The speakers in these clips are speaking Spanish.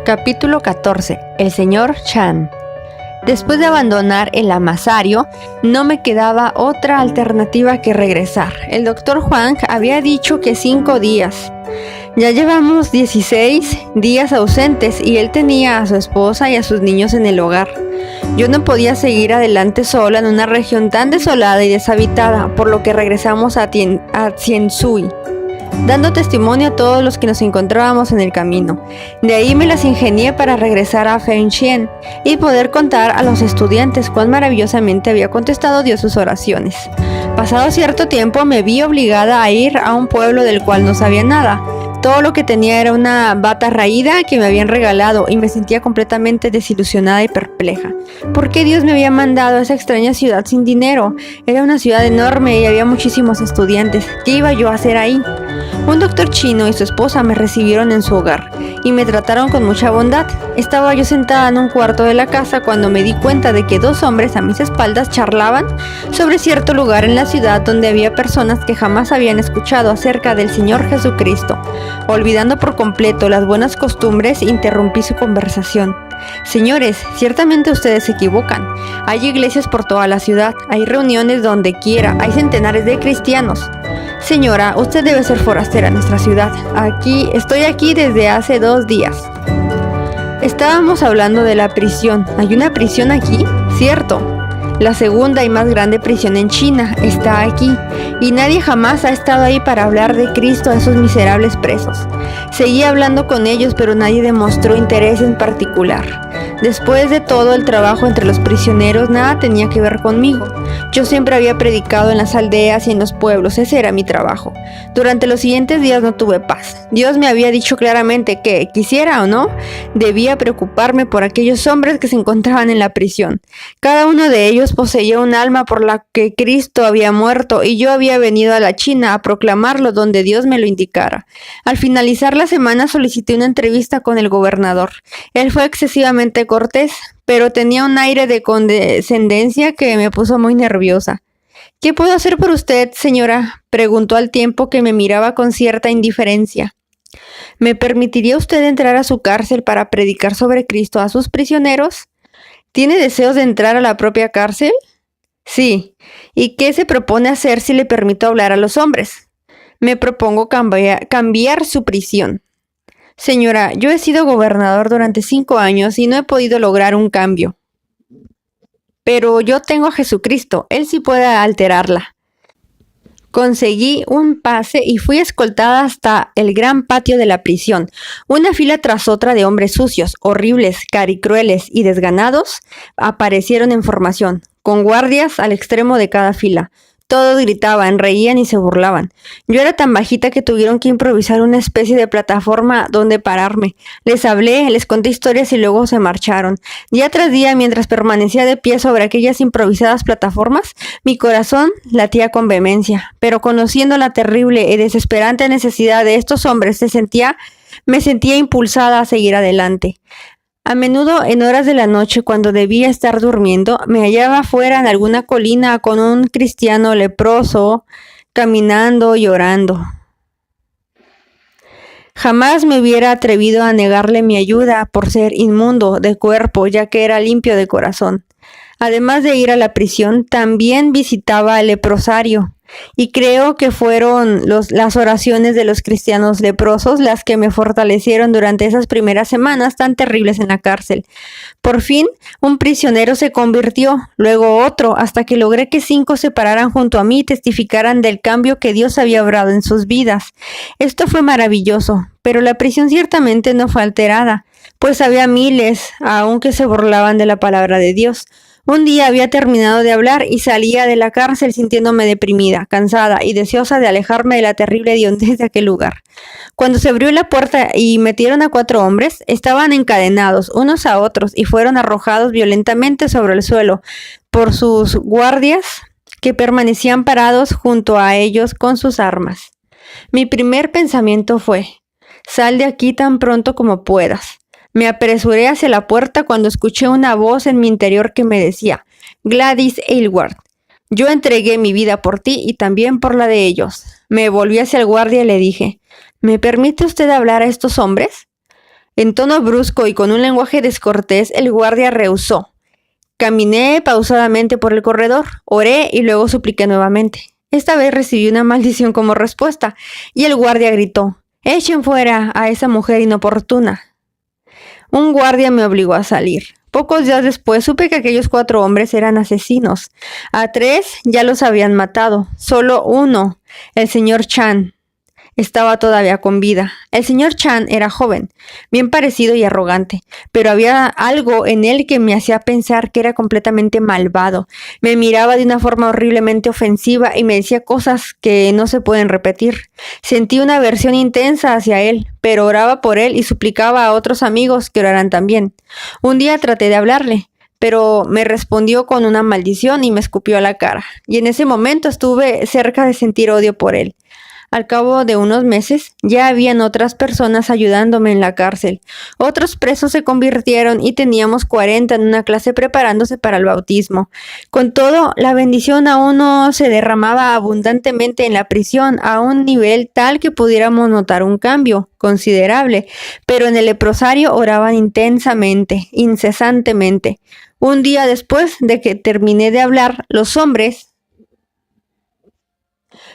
Capítulo 14. El señor Chan. Después de abandonar el amasario, no me quedaba otra alternativa que regresar. El doctor Huang había dicho que 5 días. Ya llevamos 16 días ausentes y él tenía a su esposa y a sus niños en el hogar. Yo no podía seguir adelante sola en una región tan desolada y deshabitada, por lo que regresamos a Tianzui, dando testimonio a todos los que nos encontrábamos en el camino. De ahí me las ingenié para regresar a Fengxian y poder contar a los estudiantes cuán maravillosamente había contestado Dios sus oraciones. Pasado cierto tiempo me vi obligada a ir a un pueblo del cual no sabía nada. Todo lo que tenía era una bata raída que me habían regalado y me sentía completamente desilusionada y perpleja. ¿Por qué Dios me había mandado a esa extraña ciudad sin dinero? Era una ciudad enorme y había muchísimos estudiantes. ¿Qué iba yo a hacer ahí? Un doctor chino y su esposa me recibieron en su hogar y me trataron con mucha bondad. Estaba yo sentada en un cuarto de la casa cuando me di cuenta de que 2 hombres a mis espaldas charlaban sobre cierto lugar en la ciudad donde había personas que jamás habían escuchado acerca del Señor Jesucristo. Olvidando por completo las buenas costumbres, interrumpí su conversación. Señores, ciertamente ustedes se equivocan. Hay iglesias por toda la ciudad, hay reuniones donde quiera, hay centenares de cristianos. Señora, usted debe ser forastera en nuestra ciudad. Estoy aquí desde hace 2 días. Estábamos hablando de la prisión. ¿Hay una prisión aquí? Cierto. La segunda y más grande prisión en China está aquí, y nadie jamás ha estado ahí para hablar de Cristo a esos miserables presos. Seguí hablando con ellos, pero nadie demostró interés en particular. Después de todo el trabajo entre los prisioneros, nada tenía que ver conmigo. Yo siempre había predicado en las aldeas y en los pueblos, ese era mi trabajo. Durante los siguientes días no tuve paz. Dios me había dicho claramente que, quisiera o no, debía preocuparme por aquellos hombres que se encontraban en la prisión. Cada uno de ellos poseía un alma por la que Cristo había muerto y yo había venido a la China a proclamarlo donde Dios me lo indicara. Al finalizar la semana solicité una entrevista con el gobernador. Él fue excesivamente cortés, pero tenía un aire de condescendencia que me puso muy nerviosa. ¿Qué puedo hacer por usted, señora?, preguntó al tiempo que me miraba con cierta indiferencia. ¿Me permitiría usted entrar a su cárcel para predicar sobre Cristo a sus prisioneros? ¿Tiene deseos de entrar a la propia cárcel? Sí. ¿Y qué se propone hacer si le permito hablar a los hombres? Me propongo cambiar su prisión. Señora, yo he sido gobernador durante 5 años y no he podido lograr un cambio. Pero yo tengo a Jesucristo, Él sí puede alterarla. Conseguí un pase y fui escoltada hasta el gran patio de la prisión. Una fila tras otra de hombres sucios, horribles, caricrueles y desganados aparecieron en formación, con guardias al extremo de cada fila. Todos gritaban, reían y se burlaban. Yo era tan bajita que tuvieron que improvisar una especie de plataforma donde pararme. Les hablé, les conté historias y luego se marcharon. Día tras día, mientras permanecía de pie sobre aquellas improvisadas plataformas, mi corazón latía con vehemencia. Pero conociendo la terrible y desesperante necesidad de estos hombres, me sentía impulsada a seguir adelante. A menudo, en horas de la noche, cuando debía estar durmiendo, me hallaba fuera en alguna colina con un cristiano leproso, caminando y orando. Jamás me hubiera atrevido a negarle mi ayuda por ser inmundo de cuerpo, ya que era limpio de corazón. Además de ir a la prisión, también visitaba el leprosario. Y creo que fueron las oraciones de los cristianos leprosos las que me fortalecieron durante esas primeras semanas tan terribles en la cárcel. Por fin, un prisionero se convirtió, luego otro, hasta que logré que 5 se pararan junto a mí y testificaran del cambio que Dios había obrado en sus vidas. Esto fue maravilloso, pero la prisión ciertamente no fue alterada, pues había miles aún que se burlaban de la palabra de Dios. Un día había terminado de hablar y salía de la cárcel sintiéndome deprimida, cansada y deseosa de alejarme de la terrible hediondez de aquel lugar. Cuando se abrió la puerta y metieron a 4 hombres, estaban encadenados unos a otros y fueron arrojados violentamente sobre el suelo por sus guardias que permanecían parados junto a ellos con sus armas. Mi primer pensamiento fue: sal de aquí tan pronto como puedas. Me apresuré hacia la puerta cuando escuché una voz en mi interior que me decía: Gladys Aylward, yo entregué mi vida por ti y también por la de ellos. Me volví hacia el guardia y le dije: ¿me permite usted hablar a estos hombres? En tono brusco y con un lenguaje descortés, el guardia rehusó. Caminé pausadamente por el corredor, oré y luego supliqué nuevamente. Esta vez recibí una maldición como respuesta, y el guardia gritó: «Echen fuera a esa mujer inoportuna». Un guardia me obligó a salir. Pocos días después supe que aquellos 4 hombres eran asesinos. A 3 ya los habían matado. Solo uno, el señor Chan, estaba todavía con vida. El señor Chan era joven, bien parecido y arrogante, pero había algo en él que me hacía pensar que era completamente malvado. Me miraba de una forma horriblemente ofensiva y me decía cosas que no se pueden repetir. Sentí una aversión intensa hacia él, pero oraba por él y suplicaba a otros amigos que oraran también. Un día traté de hablarle, pero me respondió con una maldición y me escupió a la cara. Y en ese momento estuve cerca de sentir odio por él. Al cabo de unos meses, ya habían otras personas ayudándome en la cárcel. Otros presos se convirtieron y teníamos 40 en una clase preparándose para el bautismo. Con todo, la bendición aún no se derramaba abundantemente en la prisión a un nivel tal que pudiéramos notar un cambio considerable, pero en el leprosario oraban intensamente, incesantemente. Un día después de que terminé de hablar, los hombres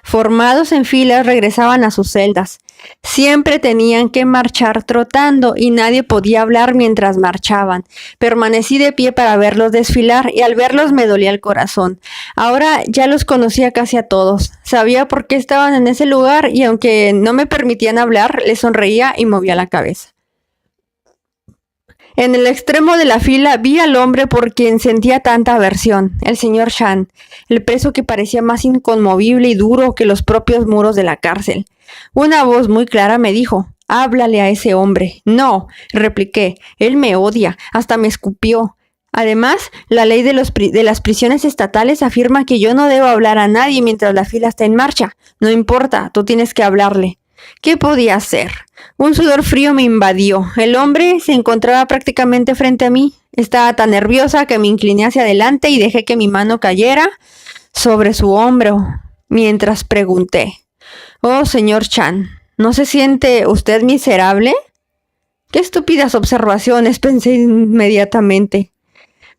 formados en filas regresaban a sus celdas. Siempre tenían que marchar trotando y nadie podía hablar mientras marchaban. Permanecí de pie para verlos desfilar y al verlos me dolía el corazón. Ahora ya los conocía casi a todos. Sabía por qué estaban en ese lugar y aunque no me permitían hablar, les sonreía y movía la cabeza. En el extremo de la fila vi al hombre por quien sentía tanta aversión, el señor Chan, el preso que parecía más inconmovible y duro que los propios muros de la cárcel. Una voz muy clara me dijo: «Háblale a ese hombre». «No», repliqué, «él me odia, hasta me escupió». Además, la ley de las prisiones estatales afirma que yo no debo hablar a nadie mientras la fila está en marcha. No importa, tú tienes que hablarle. ¿Qué podía hacer? Un sudor frío me invadió. El hombre se encontraba prácticamente frente a mí. Estaba tan nerviosa que me incliné hacia adelante y dejé que mi mano cayera sobre su hombro, mientras pregunté: «Oh, señor Chan, ¿no se siente usted miserable?» «Qué estúpidas observaciones», pensé inmediatamente.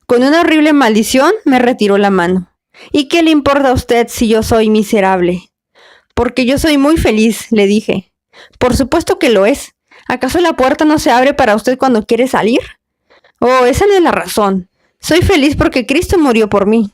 Con una horrible maldición me retiró la mano. «¿Y qué le importa a usted si yo soy miserable?» «Porque yo soy muy feliz», le dije. «Por supuesto que lo es. ¿Acaso la puerta no se abre para usted cuando quiere salir?» «Oh, esa no es la razón. Soy feliz porque Cristo murió por mí».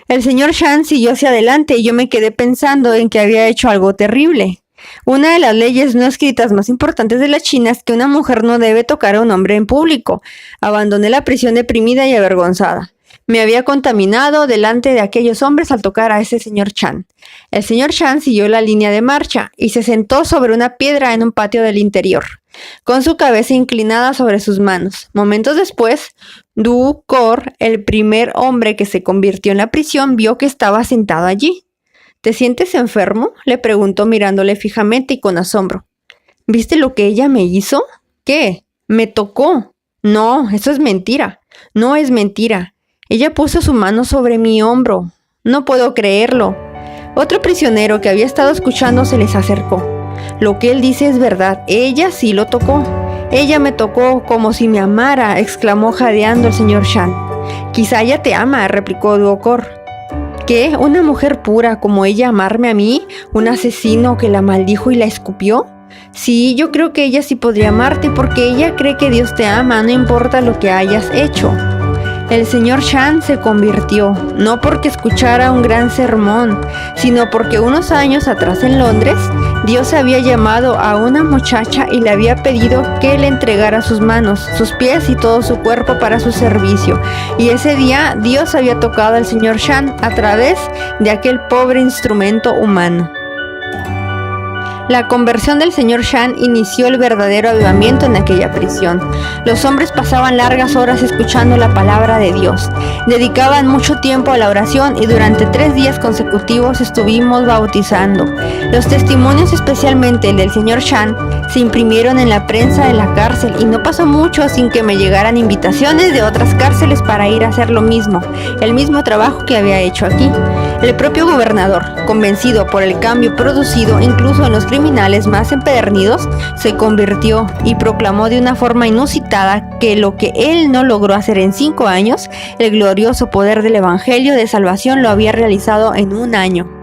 El señor Chan siguió hacia adelante y yo me quedé pensando en que había hecho algo terrible. Una de las leyes no escritas más importantes de la China es que una mujer no debe tocar a un hombre en público. Abandoné la prisión deprimida y avergonzada. Me había contaminado delante de aquellos hombres al tocar a ese señor Chan. El señor Chan siguió la línea de marcha y se sentó sobre una piedra en un patio del interior, con su cabeza inclinada sobre sus manos. Momentos después, Du Cor, el primer hombre que se convirtió en la prisión, vio que estaba sentado allí. «¿Te sientes enfermo?», le preguntó mirándole fijamente y con asombro. «¿Viste lo que ella me hizo?» «¿Qué? ¿Me tocó?» «No, eso es mentira». «No es mentira. Ella puso su mano sobre mi hombro». «No puedo creerlo». Otro prisionero que había estado escuchando se les acercó. «Lo que él dice es verdad. Ella sí lo tocó». «Ella me tocó como si me amara», exclamó jadeando el señor Chan. «Quizá ella te ama», replicó Duocor. «¿Qué? ¿Una mujer pura como ella amarme a mí? ¿Un asesino que la maldijo y la escupió?» «Sí, yo creo que ella sí podría amarte porque ella cree que Dios te ama, no importa lo que hayas hecho». El señor Chan se convirtió, no porque escuchara un gran sermón, sino porque unos años atrás en Londres, Dios había llamado a una muchacha y le había pedido que le entregara sus manos, sus pies y todo su cuerpo para su servicio. Y ese día Dios había tocado al señor Chan a través de aquel pobre instrumento humano. La conversión del señor Chan inició el verdadero avivamiento en aquella prisión. Los hombres pasaban largas horas escuchando la palabra de Dios. Dedicaban mucho tiempo a la oración y durante 3 días consecutivos estuvimos bautizando. Los testimonios, especialmente el del señor Chan, se imprimieron en la prensa de la cárcel y no pasó mucho sin que me llegaran invitaciones de otras cárceles para ir a hacer lo mismo, el mismo trabajo que había hecho aquí. El propio gobernador, convencido por el cambio producido incluso en los criminales más empedernidos, se convirtió y proclamó de una forma inusitada que lo que él no logró hacer en 5 años, el glorioso poder del Evangelio de salvación lo había realizado en 1 año.